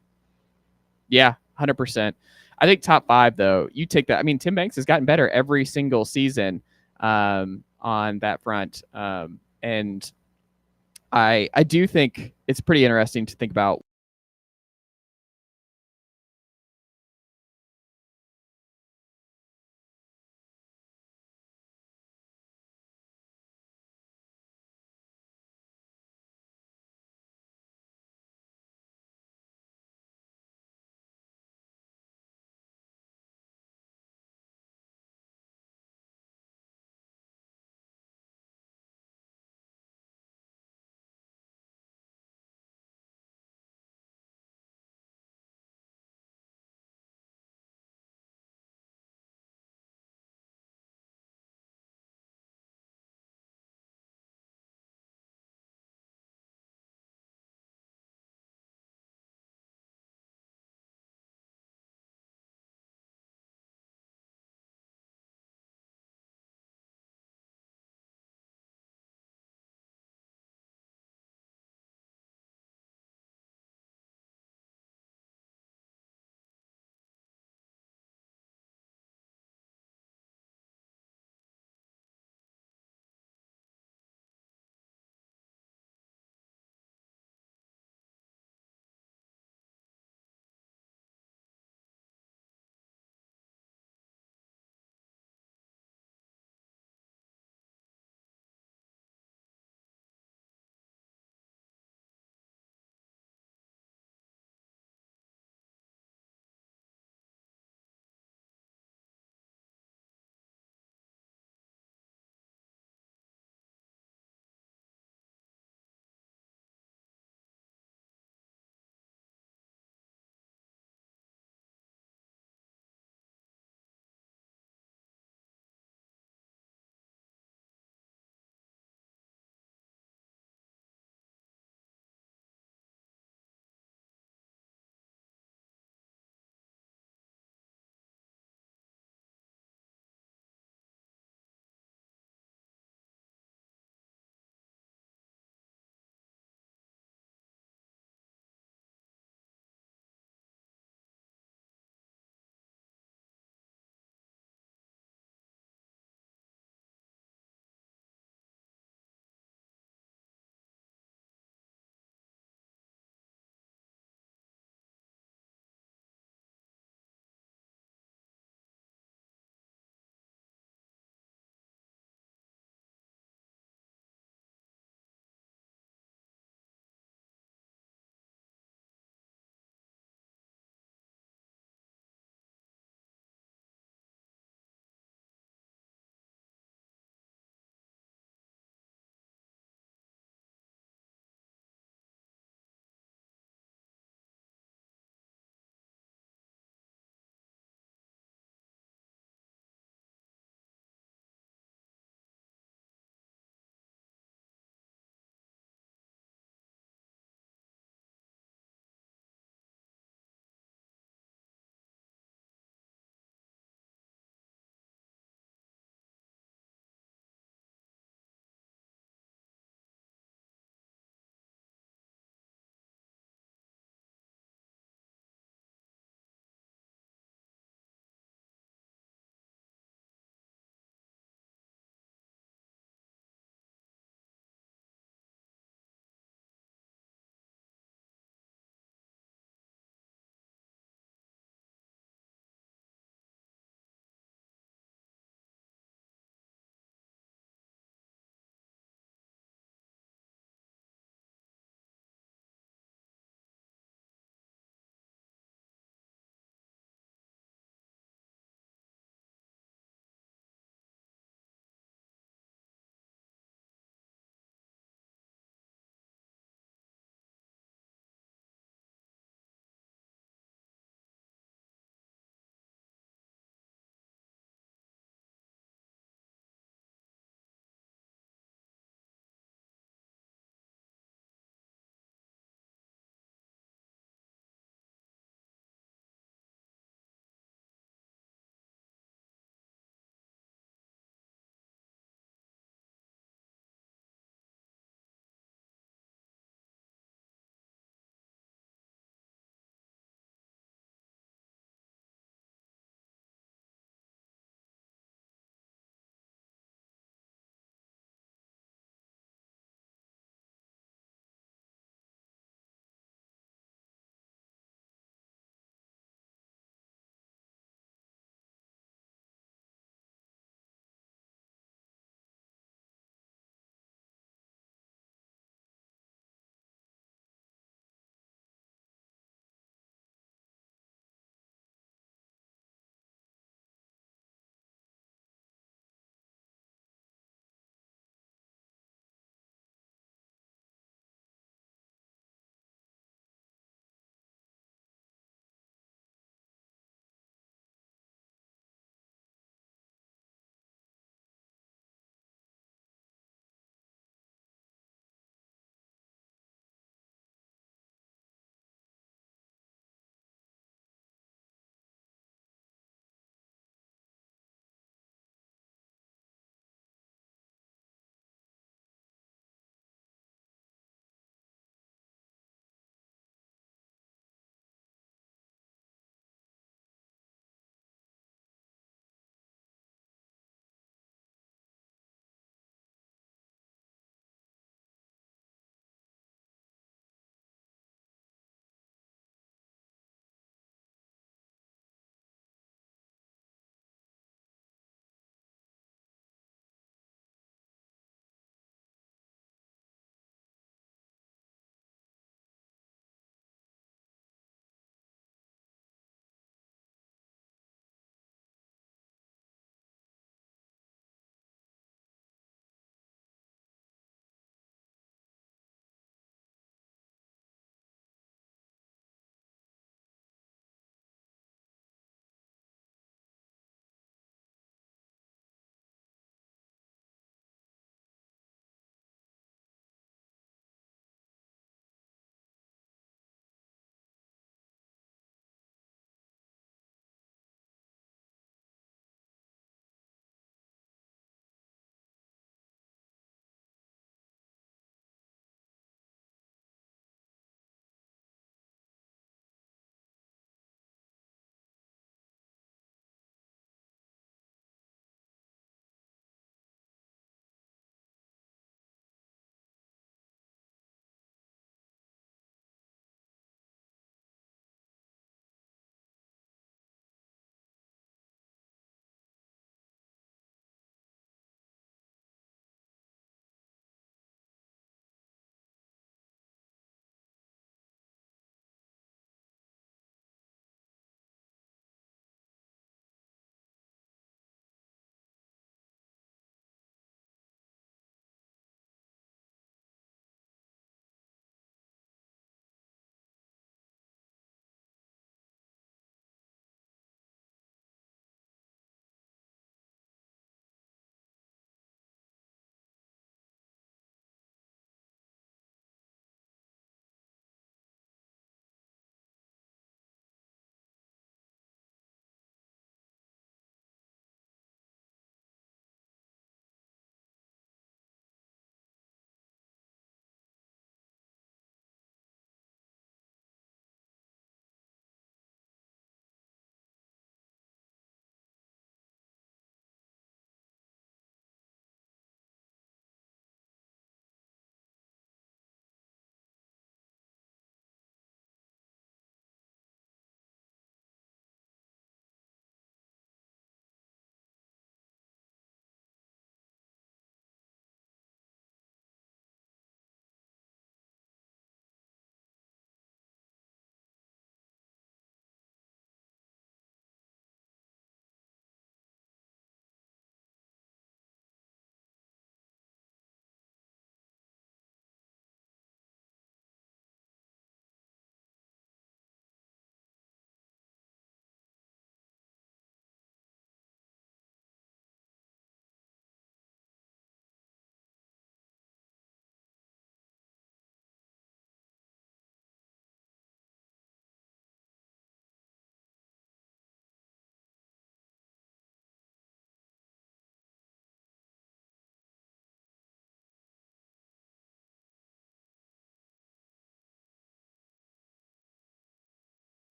Yeah, 100%. I think top 5, though, you take that. I mean, Tim Banks has gotten better every single season on that front. And I do think it's pretty interesting to think about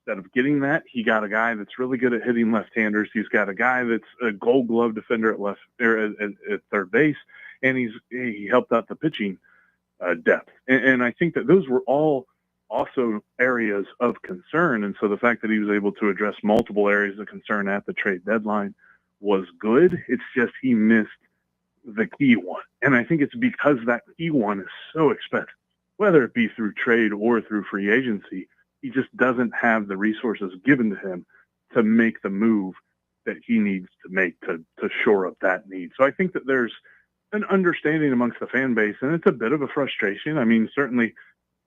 instead of getting that, he got a guy that's really good at hitting left-handers. He's got a guy that's a Gold Glove defender at third base, and he helped out the pitching depth. And I think that those were all also areas of concern. And so the fact that he was able to address multiple areas of concern at the trade deadline was good. It's just he missed the key one. And I think it's because that key one is so expensive, whether it be through trade or through free agency. He just doesn't have the resources given to him to make the move that he needs to make to shore up that need. So I think that there's an understanding amongst the fan base, and it's a bit of a frustration. I mean, certainly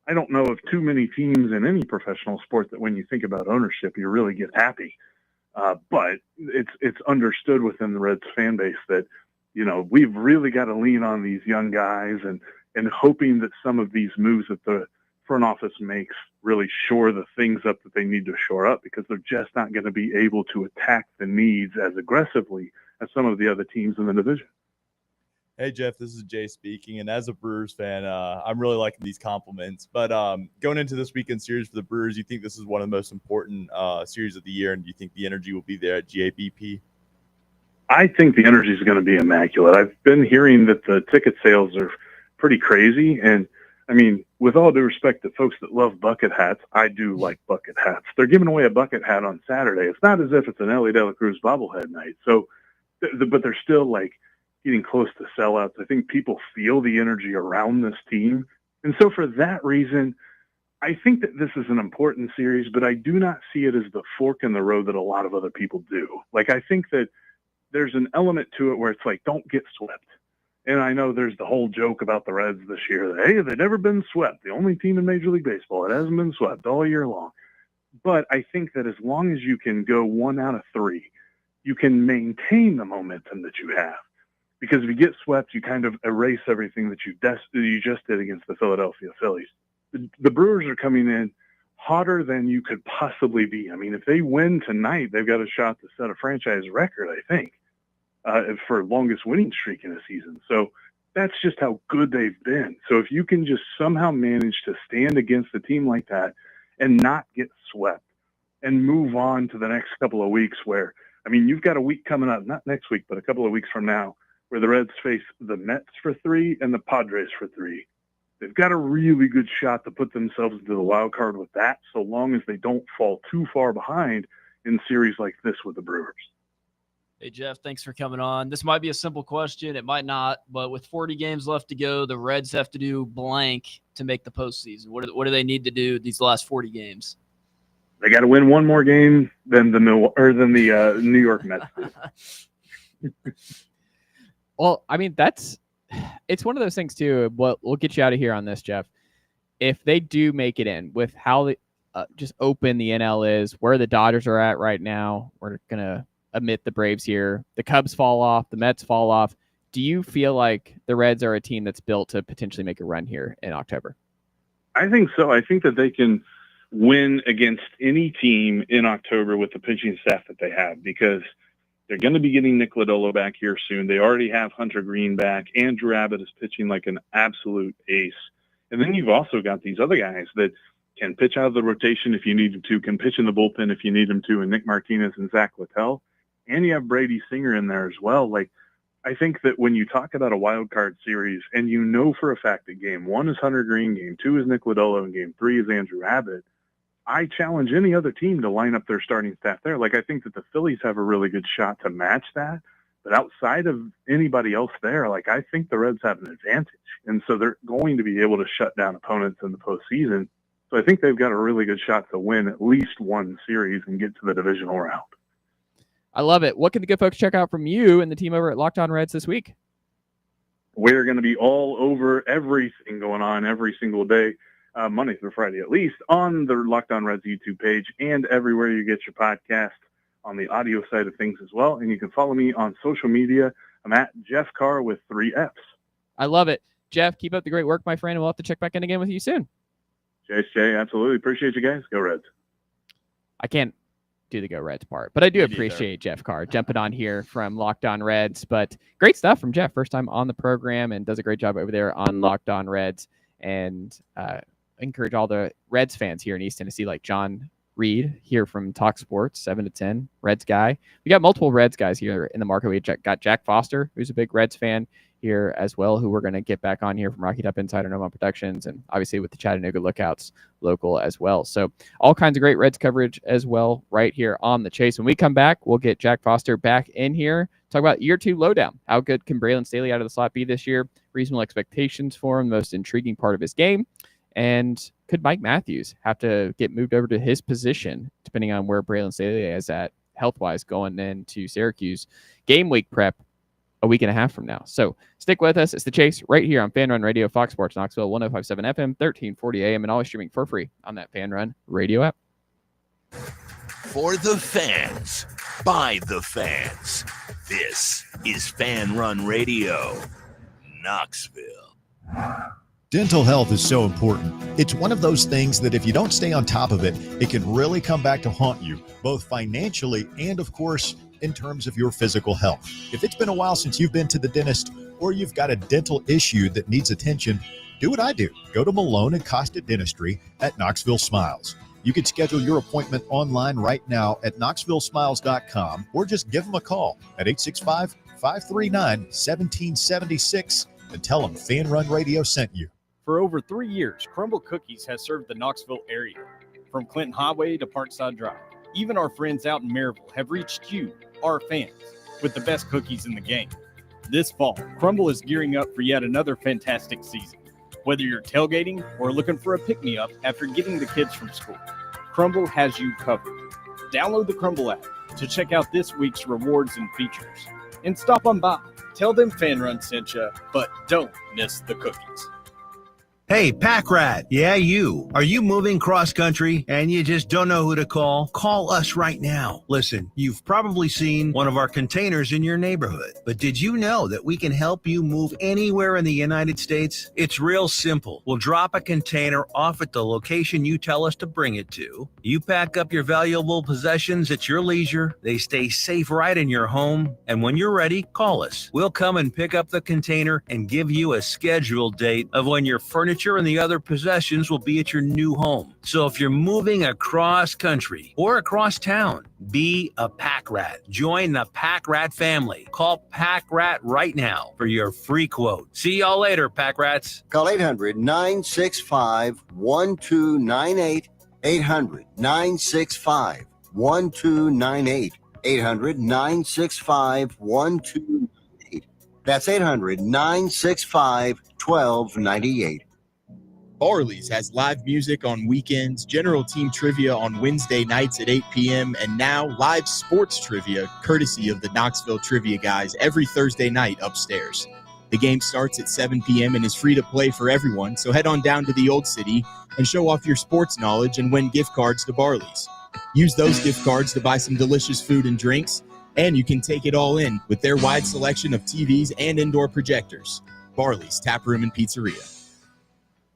I don't know of too many teams in any professional sport that when you think about ownership, you really get happy. But it's understood within the Reds fan base that, you know, we've really got to lean on these young guys and hoping that some of these moves that the front office makes really shore the things up that they need to shore up, because they're just not going to be able to attack the needs as aggressively as some of the other teams in the division. Hey, Jeff, this is Jay speaking. And as a Brewers fan, I'm really liking these compliments. But going into this weekend series for the Brewers, you think this is one of the most important series of the year? And do you think the energy will be there at GABP? I think the energy is going to be immaculate. I've been hearing that the ticket sales are pretty crazy. And, I mean, with all due respect to folks that love bucket hats, I do like bucket hats. They're giving away a bucket hat on Saturday. It's not as if it's an Ellie De La Cruz bobblehead night. So, but they're still, like, getting close to sellouts. I think people feel the energy around this team. And so for that reason, I think that this is an important series, but I do not see it as the fork in the road that a lot of other people do. Like, I think that there's an element to it where it's like, don't get swept. And I know there's the whole joke about the Reds this year that, hey, they've never been swept. The only team in Major League Baseball that hasn't been swept all year long. But I think that as long as you can go 1 out of 3, you can maintain the momentum that you have. Because if you get swept, you kind of erase everything that you just did against the Philadelphia Phillies. The Brewers are coming in hotter than you could possibly be. I mean, if they win tonight, they've got a shot to set a franchise record, I think, for longest winning streak in a season. So that's just how good they've been. So if you can just somehow manage to stand against a team like that and not get swept and move on to the next couple of weeks where, I mean, you've got a week coming up, not next week, but a couple of weeks from now, where the Reds face the Mets for 3 and the Padres for 3. They've got a really good shot to put themselves into the wild card with that, so long as they don't fall too far behind in series like this with the Brewers. Hey, Jeff, thanks for coming on. This might be a simple question. It might not, but with 40 games left to go, the Reds have to do blank to make the postseason. What do they need to do these last 40 games? They got to win one more game than the New York Mets do. Well, I mean, it's one of those things too. We'll get you out of here on this, Jeff. If they do make it in with how just open the NL is, where the Dodgers are at right now, we're going to admit the Braves here. The Cubs fall off, the Mets fall off. Do you feel like the Reds are a team that's built to potentially make a run here in October? I think so. I think that they can win against any team in October with the pitching staff that they have, because they're going to be getting Nick Lodolo back here soon. They already have Hunter Green back. Andrew Abbott is pitching like an absolute ace. And then you've also got these other guys that can pitch out of the rotation if you need them to, can pitch in the bullpen if you need them to, and Nick Martinez and Zach Littell. And you have Brady Singer in there as well. Like, I think that when you talk about a wild card series, and you know for a fact that game 1 is Hunter Green, game 2 is Nick Lodolo, and game 3 is Andrew Abbott, I challenge any other team to line up their starting staff there. Like, I think that the Phillies have a really good shot to match that. But outside of anybody else there, like, I think the Reds have an advantage. And so they're going to be able to shut down opponents in the postseason. So I think they've got a really good shot to win at least one series and get to the divisional round. I love it. What can the good folks check out from you and the team over at Locked On Reds this week? We're going to be all over everything going on every single day. Monday through Friday, at least, on the Locked On Reds YouTube page and everywhere you get your podcast on the audio side of things as well. And you can follow me on social media. I'm at Jeff Carr with 3 Fs. I love it. Jeff, keep up the great work, my friend, and we'll have to check back in again with you soon. Jay, absolutely. Appreciate you guys. Go Reds. I can't do the Go Reds part, but I do appreciate Jeff Carr jumping on here from Locked On Reds. But great stuff from Jeff. First time on the program and does a great job over there on Locked On Reds. And encourage all the Reds fans here in East Tennessee, like John Reed here from Talk Sports, 7 to 10, Reds guy. We got multiple Reds guys here in the market. We got Jack Foster, who's a big Reds fan here as well, who we're going to get back on here from Rocky Top Insider, Nomad Productions, and obviously with the Chattanooga Lookouts local as well. So all kinds of great Reds coverage as well right here on The Chase. When we come back, we'll get Jack Foster back in here, talk about year 2 Lowdown. How good can Braylon Staley out of the slot be this year? Reasonable expectations for him, the most intriguing part of his game. And could Mike Matthews have to get moved over to his position, depending on where Braylon Staley is at health-wise going into Syracuse game week prep a week and a half from now. So stick with us. It's The Chase right here on Fan Run Radio, Fox Sports Knoxville, 105.7 FM, 1340 AM, and always streaming for free on that Fan Run Radio app. For the fans, by the fans, this is Fan Run Radio, Knoxville. Dental health is so important. It's one of those things that if you don't stay on top of it, it can really come back to haunt you, both financially and, of course, in terms of your physical health. If it's been a while since you've been to the dentist or you've got a dental issue that needs attention, do what I do. Go to Malone and Costa Dentistry at Knoxville Smiles. You can schedule your appointment online right now at knoxvillesmiles.com or just give them a call at 865-539-1776 and tell them Fan Run Radio sent you. For over 3 years, Crumble Cookies has served the Knoxville area, from Clinton Highway to Parkside Drive. Even our friends out in Maryville have reached you, our fans, with the best cookies in the game. This fall, Crumble is gearing up for yet another fantastic season. Whether you're tailgating or looking for a pick-me-up after getting the kids from school, Crumble has you covered. Download the Crumble app to check out this week's rewards and features. And stop on by. Tell them Fan Run sent you, but don't miss the cookies. Hey, Pack Rat. Yeah, you. Are you moving cross-country and you just don't know who to call? Call us right now. Listen, you've probably seen one of our containers in your neighborhood, but did you know that we can help you move anywhere in the United States? It's real simple. We'll drop a container off at the location you tell us to bring it to. You pack up your valuable possessions at your leisure. They stay safe right in your home. And when you're ready, call us. We'll come and pick up the container and give you a scheduled date of when your furniture and the other possessions will be at your new home. So if you're moving across country or across town, be a Pack Rat. Join the Pack Rat family. Call Pack Rat right now for your free quote. See y'all later, Pack Rats. Call 800-965-1298. 800-965-1298. 800-965-1298. That's 800-965-1298. Barley's has live music on weekends, general team trivia on Wednesday nights at 8 p.m., and now live sports trivia courtesy of the Knoxville Trivia Guys every Thursday night upstairs. The game starts at 7 p.m. and is free to play for everyone, so head on down to the Old City and show off your sports knowledge and win gift cards to Barley's. Use those gift cards to buy some delicious food and drinks, and you can take it all in with their wide selection of TVs and indoor projectors. Barley's Tap Room and Pizzeria.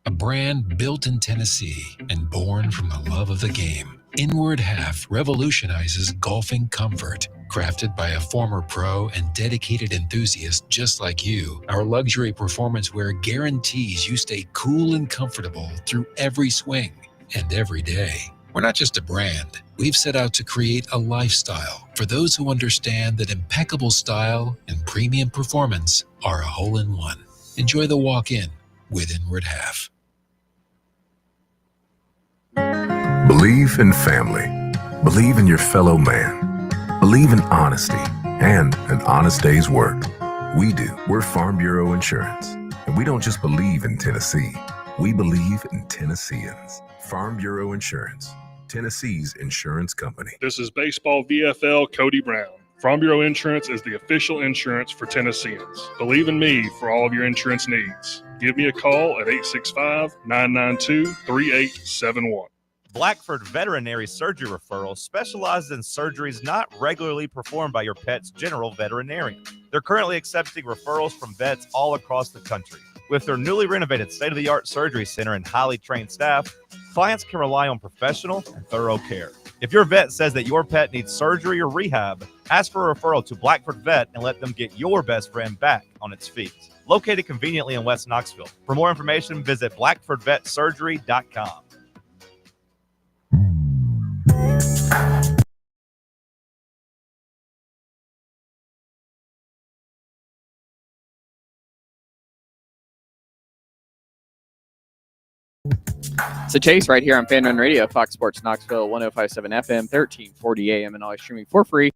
A brand built in Tennessee and born from the love of the game. Inward Half revolutionizes golfing comfort. Crafted by a former pro and dedicated enthusiast just like you, our luxury performance wear guarantees you stay cool and comfortable through every swing and every day. We're not just a brand. We've set out to create a lifestyle for those who understand that impeccable style and premium performance are a hole-in-one. Enjoy the walk-in with Inward Half. Believe in family. Believe in your fellow man. Believe in honesty and an honest day's work. We do. We're Farm Bureau Insurance. And we don't just believe in Tennessee. We believe in Tennesseans. Farm Bureau Insurance. Tennessee's insurance company. This is Baseball VFL Cody Brown. Farm Bureau Insurance is the official insurance for Tennesseans. Believe in me for all of your insurance needs. Give me a call at 865-992-3871. Blackford Veterinary Surgery Referral specializes in surgeries not regularly performed by your pet's general veterinarian. They're currently accepting referrals from vets all across the country. With their newly renovated state-of-the-art surgery center and highly trained staff, clients can rely on professional and thorough care. If your vet says that your pet needs surgery or rehab, ask for a referral to Blackford Vet and let them get your best friend back on its feet. Located conveniently in West Knoxville. For more information, visit blackfordvetsurgery.com. It's a Chase right here on Fan Run Radio, Fox Sports Knoxville, 105.7 FM, 1340 AM, and always streaming for free